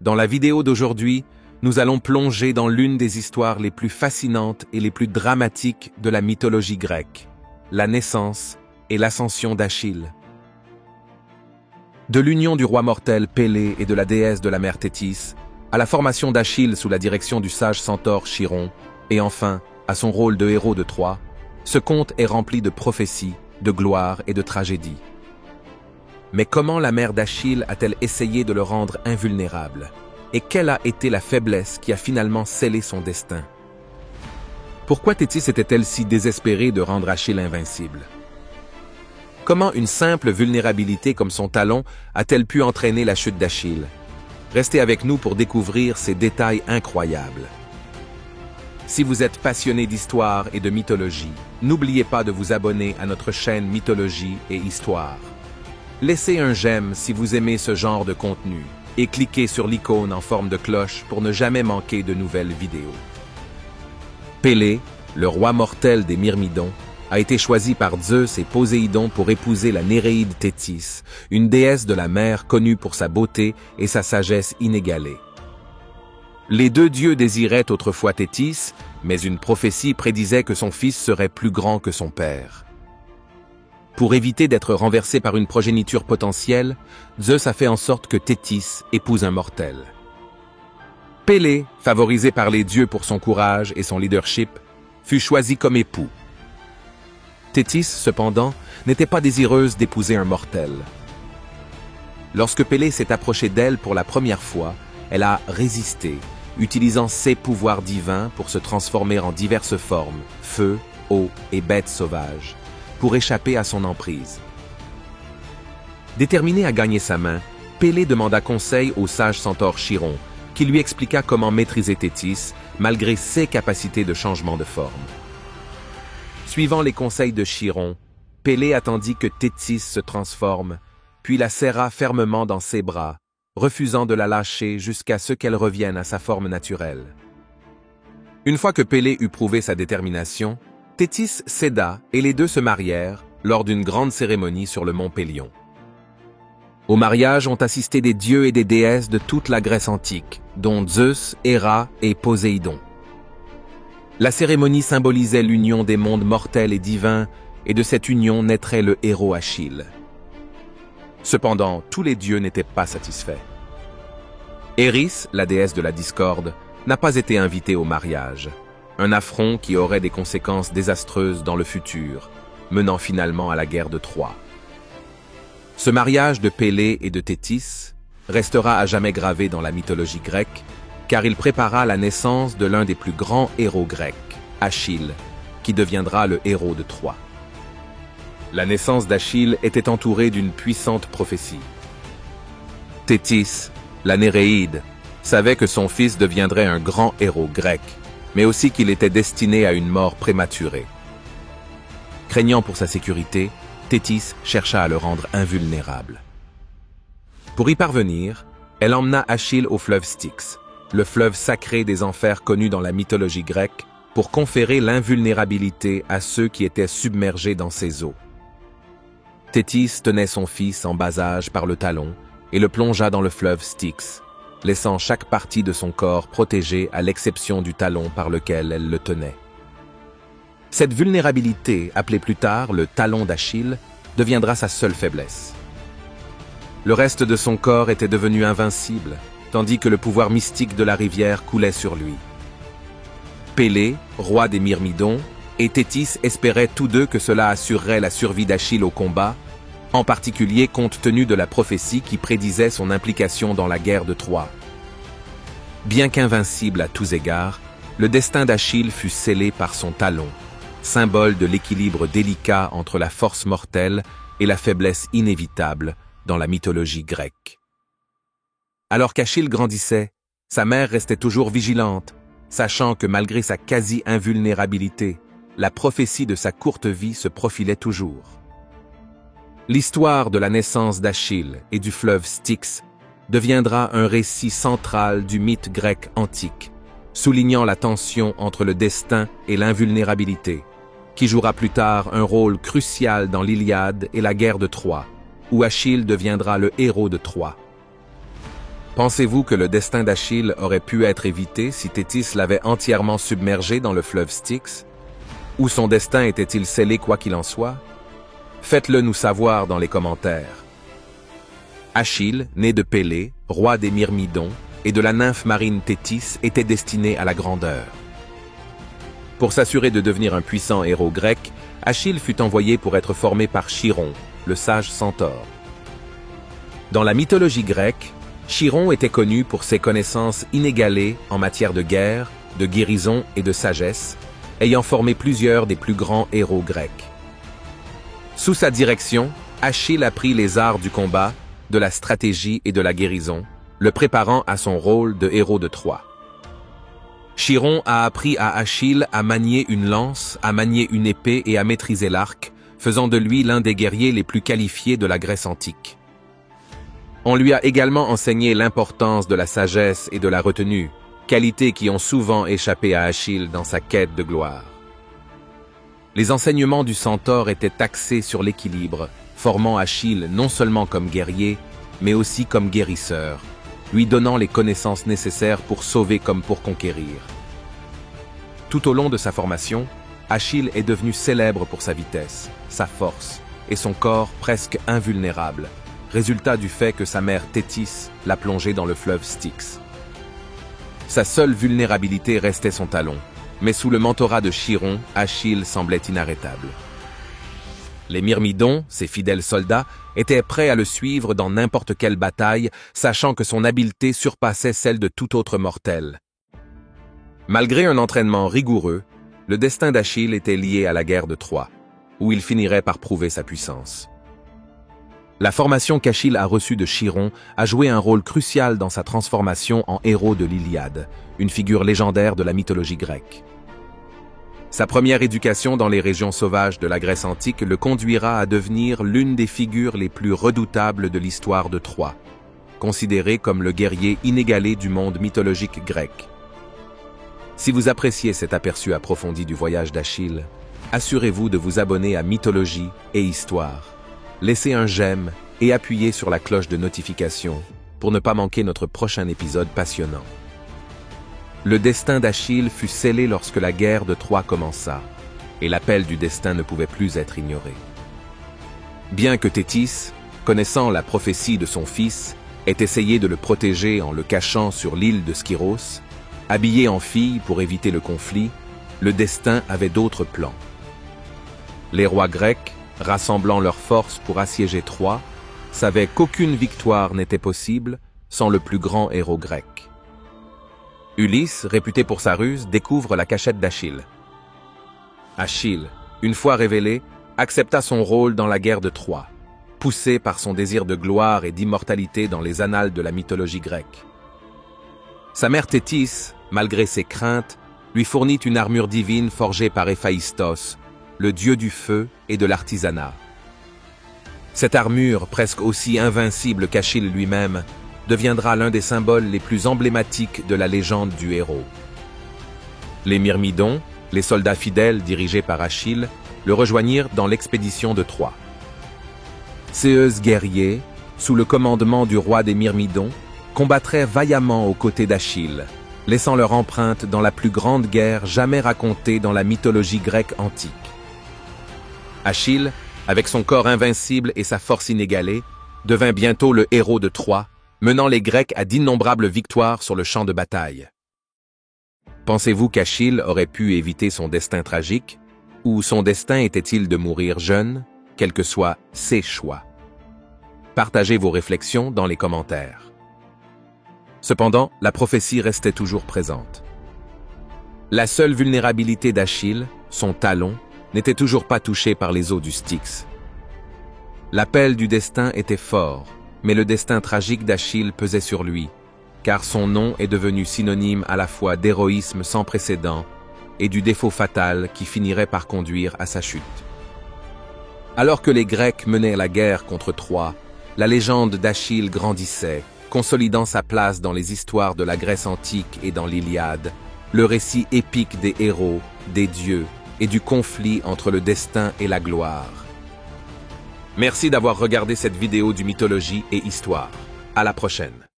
Dans la vidéo d'aujourd'hui, nous allons plonger dans l'une des histoires les plus fascinantes et les plus dramatiques de la mythologie grecque, la naissance et l'ascension d'Achille. De l'union du roi mortel Pélée et de la déesse de la mer Thétis, à la formation d'Achille sous la direction du sage centaure Chiron, et enfin à son rôle de héros de Troie, ce conte est rempli de prophéties, de gloire et de tragédies. Mais comment la mère d'Achille a-t-elle essayé de le rendre invulnérable? Et quelle a été la faiblesse qui a finalement scellé son destin? Pourquoi Thétis était-elle si désespérée de rendre Achille invincible? Comment une simple vulnérabilité comme son talon a-t-elle pu entraîner la chute d'Achille? Restez avec nous pour découvrir ces détails incroyables. Si vous êtes passionné d'histoire et de mythologie, n'oubliez pas de vous abonner à notre chaîne Mythologie et Histoire. Laissez un j'aime si vous aimez ce genre de contenu et cliquez sur l'icône en forme de cloche pour ne jamais manquer de nouvelles vidéos. Pélée, le roi mortel des Myrmidons, a été choisi par Zeus et Poséidon pour épouser la Néréide Thétis, une déesse de la mer connue pour sa beauté et sa sagesse inégalée. Les deux dieux désiraient autrefois Thétis, mais une prophétie prédisait que son fils serait plus grand que son père. Pour éviter d'être renversé par une progéniture potentielle, Zeus a fait en sorte que Thétis épouse un mortel. Pélée, favorisé par les dieux pour son courage et son leadership, fut choisi comme époux. Thétis, cependant, n'était pas désireuse d'épouser un mortel. Lorsque Pélée s'est approché d'elle pour la première fois, elle a résisté, utilisant ses pouvoirs divins pour se transformer en diverses formes, feu, eau et bêtes sauvages, pour échapper à son emprise. Déterminé à gagner sa main, Pélée demanda conseil au sage centaure Chiron, qui lui expliqua comment maîtriser Thétis, malgré ses capacités de changement de forme. Suivant les conseils de Chiron, Pélée attendit que Thétis se transforme, puis la serra fermement dans ses bras, refusant de la lâcher jusqu'à ce qu'elle revienne à sa forme naturelle. Une fois que Pélée eut prouvé sa détermination, Thétis céda et les deux se marièrent lors d'une grande cérémonie sur le mont Pélion. Au mariage ont assisté des dieux et des déesses de toute la Grèce antique, dont Zeus, Héra et Poséidon. La cérémonie symbolisait l'union des mondes mortels et divins, et de cette union naîtrait le héros Achille. Cependant, tous les dieux n'étaient pas satisfaits. Éris, la déesse de la discorde, n'a pas été invitée au mariage, un affront qui aurait des conséquences désastreuses dans le futur, menant finalement à la guerre de Troie. Ce mariage de Pélée et de Thétis restera à jamais gravé dans la mythologie grecque, car il prépara la naissance de l'un des plus grands héros grecs, Achille, qui deviendra le héros de Troie. La naissance d'Achille était entourée d'une puissante prophétie. Thétis, la Néréide, savait que son fils deviendrait un grand héros grec, mais aussi qu'il était destiné à une mort prématurée. Craignant pour sa sécurité, Thétis chercha à le rendre invulnérable. Pour y parvenir, elle emmena Achille au fleuve Styx, le fleuve sacré des enfers connu dans la mythologie grecque, pour conférer l'invulnérabilité à ceux qui étaient submergés dans ses eaux. Thétis tenait son fils en bas âge par le talon et le plongea dans le fleuve Styx, laissant chaque partie de son corps protégée à l'exception du talon par lequel elle le tenait. Cette vulnérabilité, appelée plus tard le talon d'Achille, deviendra sa seule faiblesse. Le reste de son corps était devenu invincible, tandis que le pouvoir mystique de la rivière coulait sur lui. Pélée, roi des Myrmidons, et Thétis espéraient tous deux que cela assurerait la survie d'Achille au combat, en particulier compte tenu de la prophétie qui prédisait son implication dans la guerre de Troie. Bien qu'invincible à tous égards, le destin d'Achille fut scellé par son talon, symbole de l'équilibre délicat entre la force mortelle et la faiblesse inévitable dans la mythologie grecque. Alors qu'Achille grandissait, sa mère restait toujours vigilante, sachant que malgré sa quasi-invulnérabilité, la prophétie de sa courte vie se profilait toujours. L'histoire de la naissance d'Achille et du fleuve Styx deviendra un récit central du mythe grec antique, soulignant la tension entre le destin et l'invulnérabilité, qui jouera plus tard un rôle crucial dans l'Iliade et la guerre de Troie, où Achille deviendra le héros de Troie. Pensez-vous que le destin d'Achille aurait pu être évité si Thétis l'avait entièrement submergé dans le fleuve Styx? Ou son destin était-il scellé quoi qu'il en soit? Faites-le nous savoir dans les commentaires. Achille, né de Pélée, roi des Myrmidons, et de la nymphe marine Thétis, était destiné à la grandeur. Pour s'assurer de devenir un puissant héros grec, Achille fut envoyé pour être formé par Chiron, le sage centaure. Dans la mythologie grecque, Chiron était connu pour ses connaissances inégalées en matière de guerre, de guérison et de sagesse, ayant formé plusieurs des plus grands héros grecs. Sous sa direction, Achille apprit les arts du combat, de la stratégie et de la guérison, le préparant à son rôle de héros de Troie. Chiron a appris à Achille à manier une lance, à manier une épée et à maîtriser l'arc, faisant de lui l'un des guerriers les plus qualifiés de la Grèce antique. On lui a également enseigné l'importance de la sagesse et de la retenue, qualités qui ont souvent échappé à Achille dans sa quête de gloire. Les enseignements du centaure étaient axés sur l'équilibre, formant Achille non seulement comme guerrier, mais aussi comme guérisseur, lui donnant les connaissances nécessaires pour sauver comme pour conquérir. Tout au long de sa formation, Achille est devenu célèbre pour sa vitesse, sa force et son corps presque invulnérable, résultat du fait que sa mère Thétis l'a plongé dans le fleuve Styx. Sa seule vulnérabilité restait son talon, mais sous le mentorat de Chiron, Achille semblait inarrêtable. Les Myrmidons, ses fidèles soldats, étaient prêts à le suivre dans n'importe quelle bataille, sachant que son habileté surpassait celle de tout autre mortel. Malgré un entraînement rigoureux, le destin d'Achille était lié à la guerre de Troie, où il finirait par prouver sa puissance. La formation qu'Achille a reçue de Chiron a joué un rôle crucial dans sa transformation en héros de l'Iliade, une figure légendaire de la mythologie grecque. Sa première éducation dans les régions sauvages de la Grèce antique le conduira à devenir l'une des figures les plus redoutables de l'histoire de Troie, considéré comme le guerrier inégalé du monde mythologique grec. Si vous appréciez cet aperçu approfondi du voyage d'Achille, assurez-vous de vous abonner à Mythologie et Histoire. Laissez un j'aime et appuyez sur la cloche de notification pour ne pas manquer notre prochain épisode passionnant. Le destin d'Achille fut scellé lorsque la guerre de Troie commença, et l'appel du destin ne pouvait plus être ignoré. Bien que Thétis, connaissant la prophétie de son fils, ait essayé de le protéger en le cachant sur l'île de Skyros, habillé en fille pour éviter le conflit, le destin avait d'autres plans. Les rois grecs, rassemblant leurs forces pour assiéger Troie, savaient qu'aucune victoire n'était possible sans le plus grand héros grec. Ulysse, réputé pour sa ruse, découvre la cachette d'Achille. Achille, une fois révélé, accepta son rôle dans la guerre de Troie, poussé par son désir de gloire et d'immortalité dans les annales de la mythologie grecque. Sa mère Thétis, malgré ses craintes, lui fournit une armure divine forgée par Héphaïstos, le dieu du feu et de l'artisanat. Cette armure, presque aussi invincible qu'Achille lui-même, deviendra l'un des symboles les plus emblématiques de la légende du héros. Les Myrmidons, les soldats fidèles dirigés par Achille, le rejoignirent dans l'expédition de Troie. Ces guerriers, sous le commandement du roi des Myrmidons, combattraient vaillamment aux côtés d'Achille, laissant leur empreinte dans la plus grande guerre jamais racontée dans la mythologie grecque antique. Achille, avec son corps invincible et sa force inégalée, devint bientôt le héros de Troie, menant les Grecs à d'innombrables victoires sur le champ de bataille. Pensez-vous qu'Achille aurait pu éviter son destin tragique, ou son destin était-il de mourir jeune, quels que soient ses choix? Partagez vos réflexions dans les commentaires. Cependant, la prophétie restait toujours présente. La seule vulnérabilité d'Achille, son talon, n'était toujours pas touché par les eaux du Styx. L'appel du destin était fort, mais le destin tragique d'Achille pesait sur lui, car son nom est devenu synonyme à la fois d'héroïsme sans précédent et du défaut fatal qui finirait par conduire à sa chute. Alors que les Grecs menaient la guerre contre Troie, la légende d'Achille grandissait, consolidant sa place dans les histoires de la Grèce antique et dans l'Iliade, le récit épique des héros, des dieux et du conflit entre le destin et la gloire. Merci d'avoir regardé cette vidéo du Mythologie et Histoire. À la prochaine.